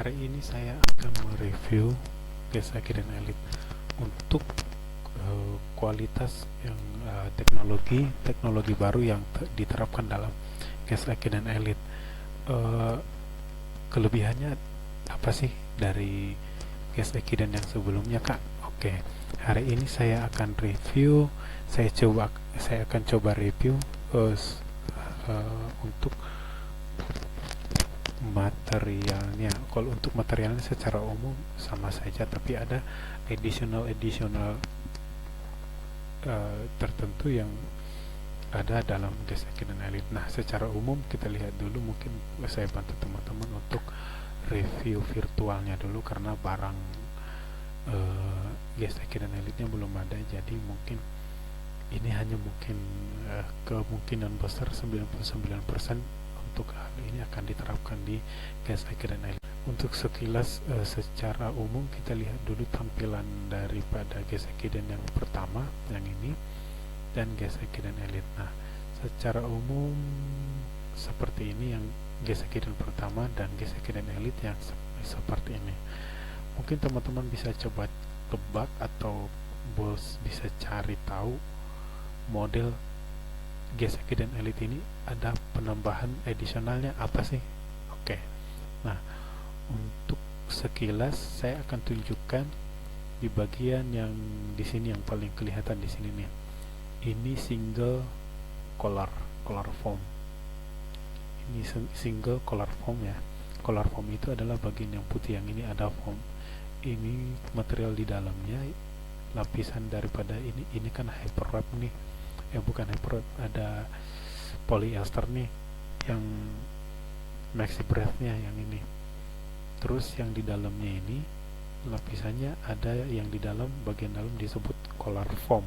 Hari ini saya akan mereview Gesaki dan Elite untuk kualitas yang teknologi baru yang diterapkan dalam Gesaki dan Elite. Kelebihannya apa sih dari Gesaki dan yang sebelumnya, Kak? Oke, hari ini saya akan review. Saya akan coba review untuk materialnya. Kalau untuk materialnya secara umum sama saja, tapi ada additional tertentu yang ada dalam Gesaki dan Elite. Nah, secara umum kita lihat dulu, mungkin saya bantu teman-teman untuk review virtualnya dulu karena barang Gesaki dan Elite-nya belum ada, jadi mungkin ini hanya mungkin kemungkinan besar 99% untuk hal ini akan diterapkan di Gesaki dan Elite. Untuk sekilas secara umum kita lihat dulu tampilan daripada Gesaki dan yang pertama, yang ini, dan Gesaki dan Elite. Nah, secara umum seperti ini yang Gesaki dan pertama, dan Gesaki dan Elite yang seperti ini. Mungkin teman-teman bisa coba tebak atau bisa cari tahu model Gesaki dan Elite ini ada penambahan additionalnya apa sih? Oke. Nah, untuk sekilas saya akan tunjukkan di bagian yang di sini, yang paling kelihatan di sini nih. Ini single color foam. Ini single color foam ya. Color foam itu adalah bagian yang putih, yang ini ada foam. Ini material di dalamnya, lapisan daripada ini kan hyperwrap nih. Bukan hyperwrap, ada polyester nih yang maxi breath-nya yang ini. Terus yang di dalamnya ini lapisannya ada yang di dalam, bagian dalam disebut collar foam,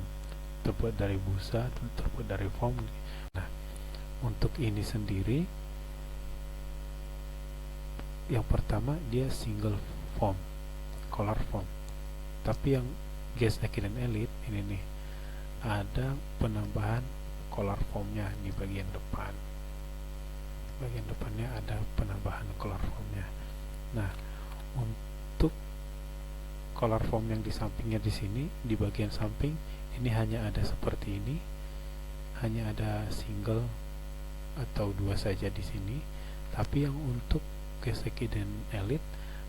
terbuat dari busa, terbuat dari foam. Nah, untuk ini sendiri yang pertama dia single foam, collar foam. Tapi yang Gesaki dan Elite ini nih ada penambahan collar foamnya di bagian depan. Bagian depannya ada penambahan collar foamnya. Nah, untuk collar foam yang di sampingnya di sini, di bagian samping ini hanya ada seperti ini, hanya ada single atau dua saja di sini. Tapi yang untuk Gesaki dan Elite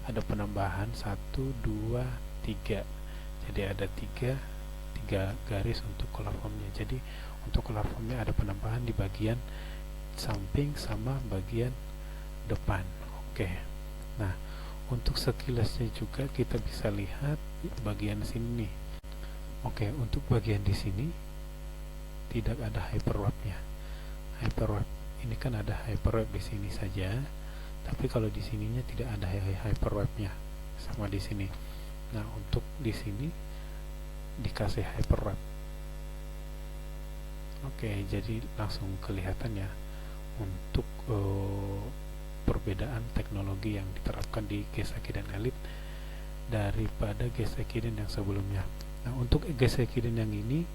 ada penambahan 1, 2, 3. Jadi ada tiga garis untuk collar foamnya. Jadi untuk collar foamnya ada penambahan di bagian samping sama bagian depan. Oke. Nah, untuk sekilasnya juga kita bisa lihat bagian sini nih. Oke, untuk bagian di sini tidak ada hyperwrap-nya. Hyperwrap ini kan ada hyperwrap di sini saja, tapi kalau di sininya tidak ada hyperwrap-nya, sama di sini. Nah, untuk di sini dikasih hyperwrap. Oke, jadi langsung kelihatan ya untuk perbedaan teknologi yang diterapkan di Gesaki dan Elite daripada Gesaki dan yang sebelumnya. Nah, untuk Gesaki dan yang ini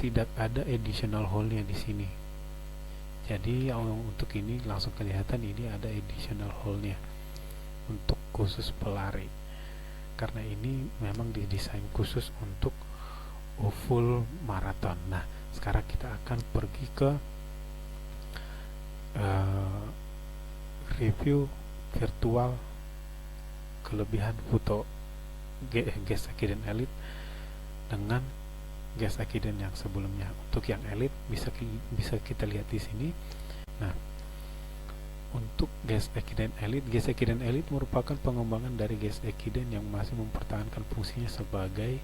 tidak ada additional hole-nya di sini. Jadi untuk ini langsung kelihatan ini ada additional hole-nya untuk khusus pelari. Karena ini memang didesain khusus untuk full marathon. Nah, sekarang kita akan pergi ke review virtual kelebihan foto Gesaki dan Elite dengan Gesaki dan yang sebelumnya. Untuk yang Elite bisa kita lihat di sini. Nah, untuk Gesaki dan Elite merupakan pengembangan dari Gesaki dan yang masih mempertahankan fungsinya sebagai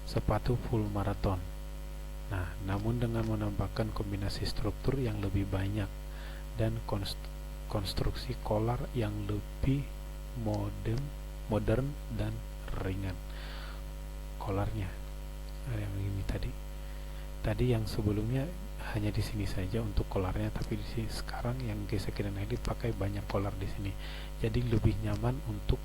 sepatu full marathon. Nah, namun dengan menambahkan kombinasi struktur yang lebih banyak dan konstruksi collar yang lebih modern dan ringan. Collarnya yang ini tadi yang sebelumnya hanya di sini saja untuk collarnya, tapi di sini sekarang yang Gesaki dan Elite pakai banyak collar di sini. Jadi lebih nyaman untuk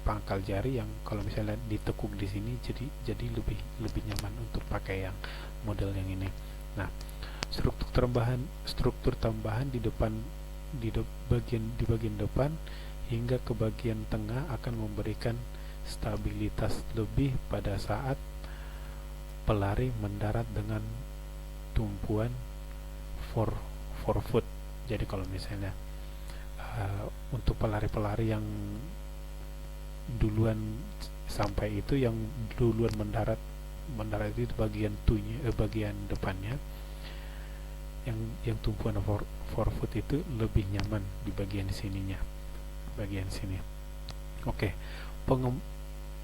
pangkal jari yang kalau misalnya ditekuk di sini, jadi lebih nyaman untuk pakai yang model yang ini. Nah, struktur tambahan di bagian depan hingga ke bagian tengah akan memberikan stabilitas lebih pada saat pelari mendarat dengan tumpuan forefoot. Jadi kalau misalnya untuk pelari-pelari yang duluan sampai itu, yang duluan mendarat itu bagian bagian depannya, yang tumpuan forefoot itu lebih nyaman di bagian sininya, bagian sini. Oke.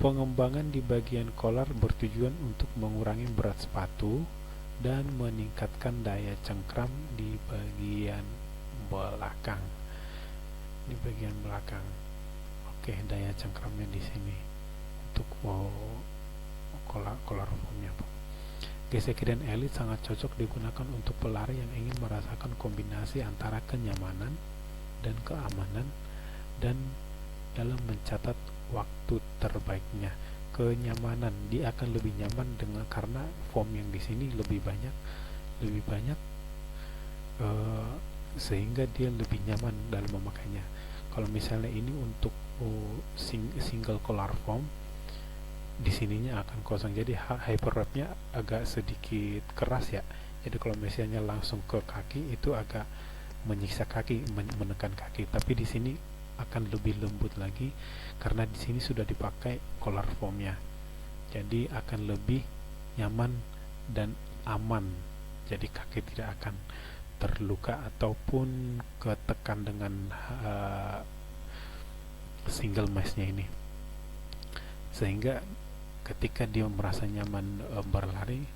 Pengembangan di bagian collar bertujuan untuk mengurangi berat sepatu dan meningkatkan daya cengkram di bagian belakang. Di bagian belakang. Oke, daya cengkramnya di sini untuk collar foamnya. Gesek dan Elite sangat cocok digunakan untuk pelari yang ingin merasakan kombinasi antara kenyamanan dan keamanan, dan dalam mencatat waktu terbaiknya. Kenyamanan, dia akan lebih nyaman dengan karena foam yang di sini lebih banyak sehingga dia lebih nyaman dalam memakainya. Kalau misalnya ini untuk single collar foam, di sininya akan kosong, jadi hyper wrapnya agak sedikit keras ya. Jadi kalau misalnya langsung ke kaki itu agak menyiksa kaki, menekan kaki. Tapi di sini akan lebih lembut lagi karena di sini sudah dipakai collar foamnya, jadi akan lebih nyaman dan aman. Jadi kaki tidak akan terluka ataupun ketekan dengan single mesh-nya ini, sehingga ketika dia merasa nyaman berlari,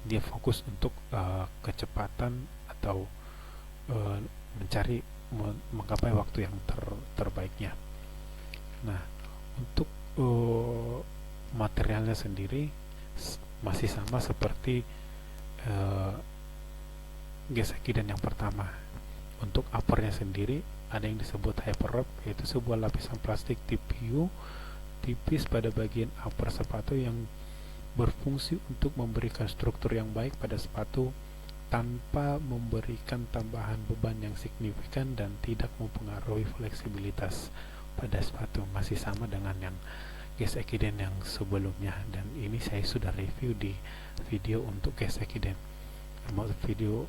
dia fokus untuk kecepatan atau mencari menggapai waktu yang terbaiknya. Nah, untuk materialnya sendiri masih sama seperti Geseki dan yang pertama. Untuk uppernya sendiri ada yang disebut hyper wrap, yaitu sebuah lapisan plastik TPU tipis pada bagian upper sepatu yang berfungsi untuk memberikan struktur yang baik pada sepatu tanpa memberikan tambahan beban yang signifikan dan tidak mempengaruhi fleksibilitas pada sepatu. Masih sama dengan yang Gesekiden yang sebelumnya, dan ini saya sudah review di video untuk Gesekiden, video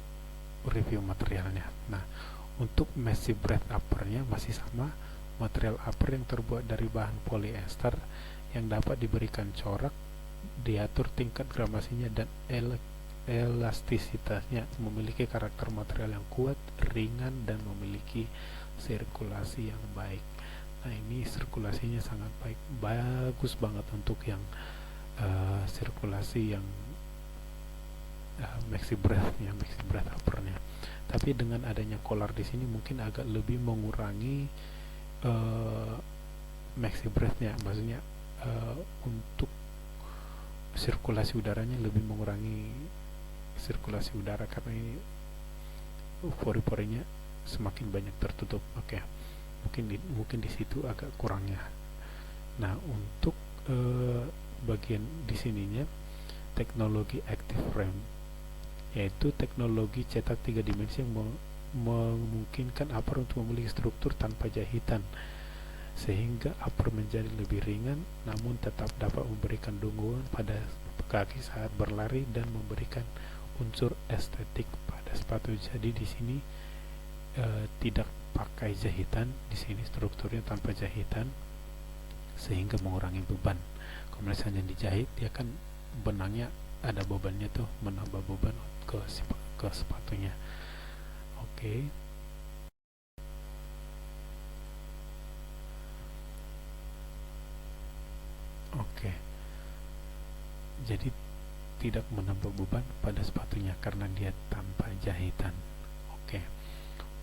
review materialnya. Nah, untuk Massive Breath uppernya masih sama, material upper yang terbuat dari bahan polyester yang dapat diberikan corak, diatur tingkat gramasinya dan elastisitasnya, memiliki karakter material yang kuat, ringan, dan memiliki sirkulasi yang baik. Nah, ini sirkulasinya sangat baik, bagus banget untuk yang sirkulasi yang Maxi Breath uppernya. Tapi dengan adanya collar di sini mungkin agak lebih mengurangi Maxi Breath-nya, maksudnya untuk sirkulasi udaranya lebih mengurangi sirkulasi udara karena ini pori-porinya semakin banyak tertutup. Oke. Mungkin di situ agak kurangnya. Nah, untuk bagian di sininya teknologi Active Frame, yaitu teknologi cetak 3 dimensi yang memungkinkan upper untuk memiliki struktur tanpa jahitan, sehingga upper menjadi lebih ringan namun tetap dapat memberikan dukungan pada kaki saat berlari dan memberikan unsur estetik pada sepatu. Jadi di sini tidak pakai jahitan, di sini strukturnya tanpa jahitan sehingga mengurangi beban. Kalau misalnya dijahit, dia kan benangnya ada bebannya tuh, menambah beban ke sepatunya. Oke. Oke. Jadi tidak menambah beban pada sepatunya karena dia tanpa jahitan. Oke.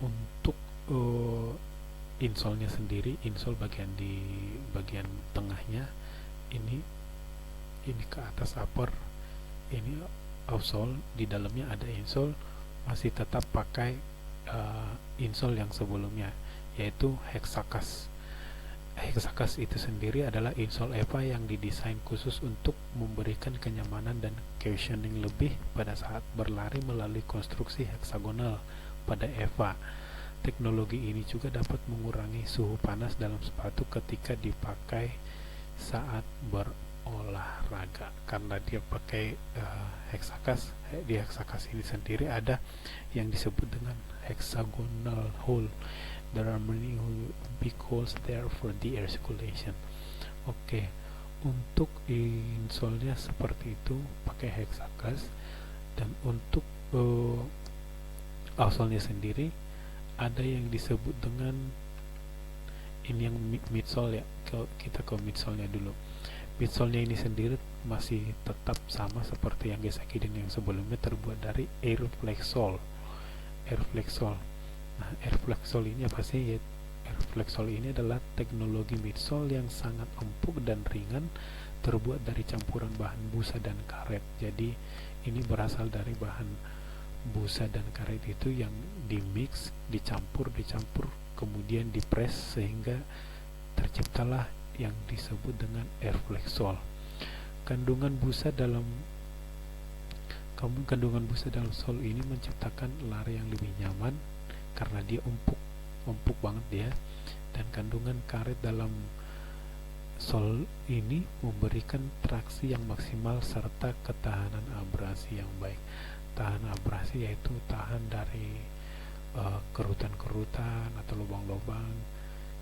Untuk insole-nya sendiri, insole di bagian tengahnya ini ke atas upper, ini outsole, di dalamnya ada insole, masih tetap pakai insole yang sebelumnya, yaitu Hexacus. Hexacus itu sendiri adalah insole EVA yang didesain khusus untuk memberikan kenyamanan dan cushioning lebih pada saat berlari melalui konstruksi heksagonal pada EVA. teknologi ini juga dapat mengurangi suhu panas dalam sepatu ketika dipakai saat berolahraga, karena dia pakai hexakas. Di hexakas ini sendiri ada yang disebut dengan hexagonal hole. There are many big holes there for the air circulation. Oke, untuk insole-nya seperti itu pakai hexakas, dan untuk outsole-nya sendiri ada yang disebut dengan ini yang midsole ya. Kita ke midsole-nya dulu. Midsole-nya ini sendiri masih tetap sama seperti yang Gesakiden yang sebelumnya, terbuat dari Airflexol. Nah, Airflexol ini apa sih? Airflexol ini adalah teknologi midsole yang sangat empuk dan ringan, terbuat dari campuran bahan busa dan karet. Jadi ini berasal dari bahan busa dan karet itu yang dimix, dicampur, kemudian dipres sehingga terciptalah yang disebut dengan Airflexol. Kandungan busa dalam sol ini menciptakan lari yang lebih nyaman karena dia empuk banget dia, dan kandungan karet dalam sol ini memberikan traksi yang maksimal serta ketahanan abrasi yang baik. Tahan abrasi yaitu tahan dari kerutan-kerutan atau lubang-lubang.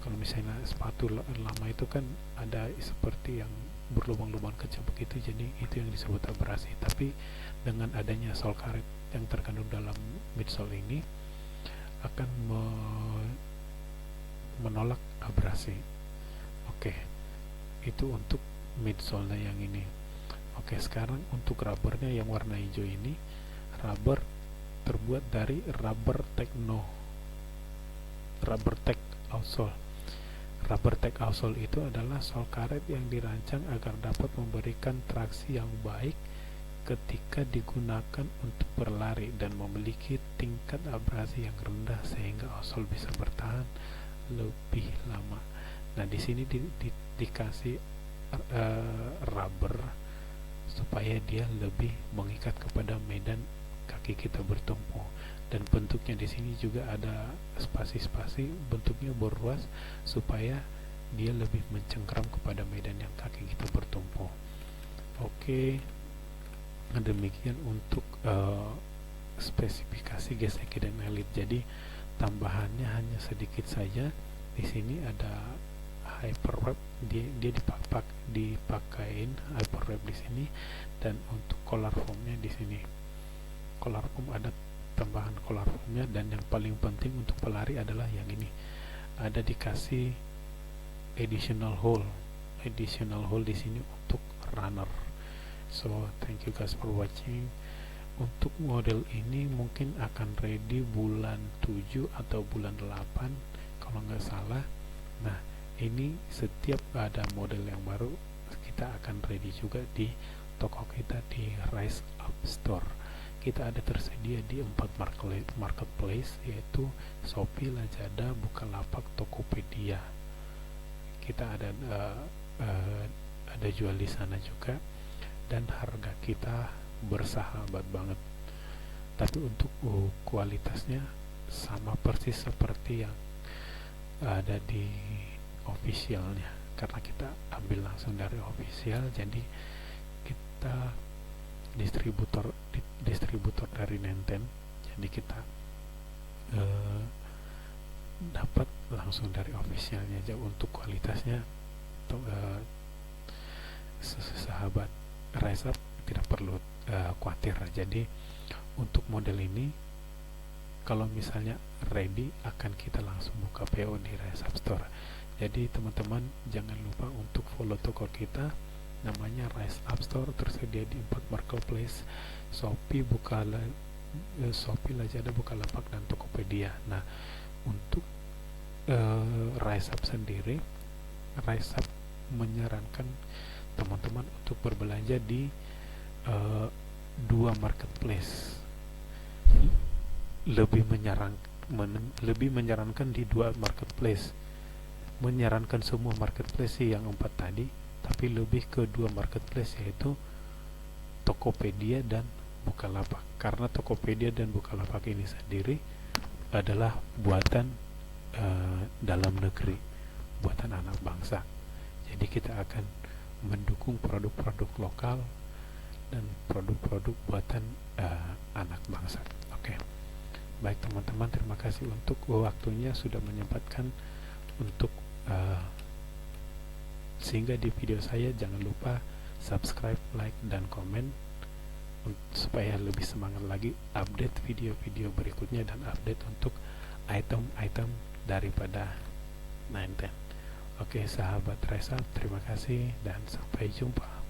Kalau misalnya sepatu lama itu kan ada seperti yang berlubang-lubang kecil begitu, jadi itu yang disebut abrasi. Tapi dengan adanya sol karet yang terkandung dalam midsole ini akan menolak abrasi. Oke, itu untuk midsole-nya yang ini. Oke, sekarang untuk rubbernya yang warna hijau ini, rubber terbuat dari Rubber Tech outsole. Rubber Tech outsole itu adalah sol karet yang dirancang agar dapat memberikan traksi yang baik ketika digunakan untuk berlari dan memiliki tingkat abrasi yang rendah sehingga outsole bisa bertahan lebih lama. Nah, di sini dikasih rubber supaya dia lebih mengikat kepada medan kaki kita bertumpu, dan bentuknya di sini juga ada spasi-spasi, bentuknya berruas supaya dia lebih mencengkram kepada medan yang kaki kita bertumpu. Oke, demikian untuk spesifikasi Gesakiden Elite. Jadi tambahannya hanya sedikit saja. Di sini ada hyperwrap, dia dipakain hyperwrap di sini, dan untuk collar foamnya di sini. Collar foam ada tambahan collar foamnya, dan yang paling penting untuk pelari adalah yang ini, ada dikasih additional hole di sini untuk runner. So thank you guys for watching. Untuk model ini mungkin akan ready bulan 7 atau bulan 8 kalau nggak salah. Nah, ini setiap ada model yang baru kita akan ready juga di toko kita di Rise Up Store. Kita ada tersedia di 4 marketplace, yaitu Shopee, Lazada, Bukalapak, Tokopedia. Kita ada jual di sana juga, dan harga kita bersahabat banget. Tapi untuk kualitasnya sama persis seperti yang ada di officialnya, karena kita ambil langsung dari official. Jadi kita distributor dari Nenten, jadi kita dapat langsung dari officialnya aja. Untuk kualitasnya sahabat Rise Up tidak perlu khawatir. Jadi untuk model ini kalau misalnya ready akan kita langsung buka PO di Rise Up Store. Jadi teman-teman jangan lupa untuk follow toko kita, namanya Rise Up Store, tersedia di 4 marketplace, Shopee, Shopee, Lazada, Bukalapak, dan Tokopedia. Nah, untuk Rise Up sendiri, Rise Up menyarankan teman-teman untuk berbelanja di 2 marketplace. Lebih menyarankan di 2 marketplace. Menyarankan semua marketplace yang 4 tadi, tapi lebih ke 2 marketplace, yaitu Tokopedia dan Bukalapak. Karena Tokopedia dan Bukalapak ini sendiri adalah buatan dalam negeri, buatan anak bangsa. Jadi kita akan mendukung produk-produk lokal dan produk-produk buatan anak bangsa. Oke. Baik teman-teman, terima kasih untuk waktunya sudah menyempatkan untuk sehingga di video saya. Jangan lupa subscribe, like, dan komen supaya lebih semangat lagi update video-video berikutnya dan update untuk item-item daripada 910. Oke, sahabat Resa, terima kasih dan sampai jumpa.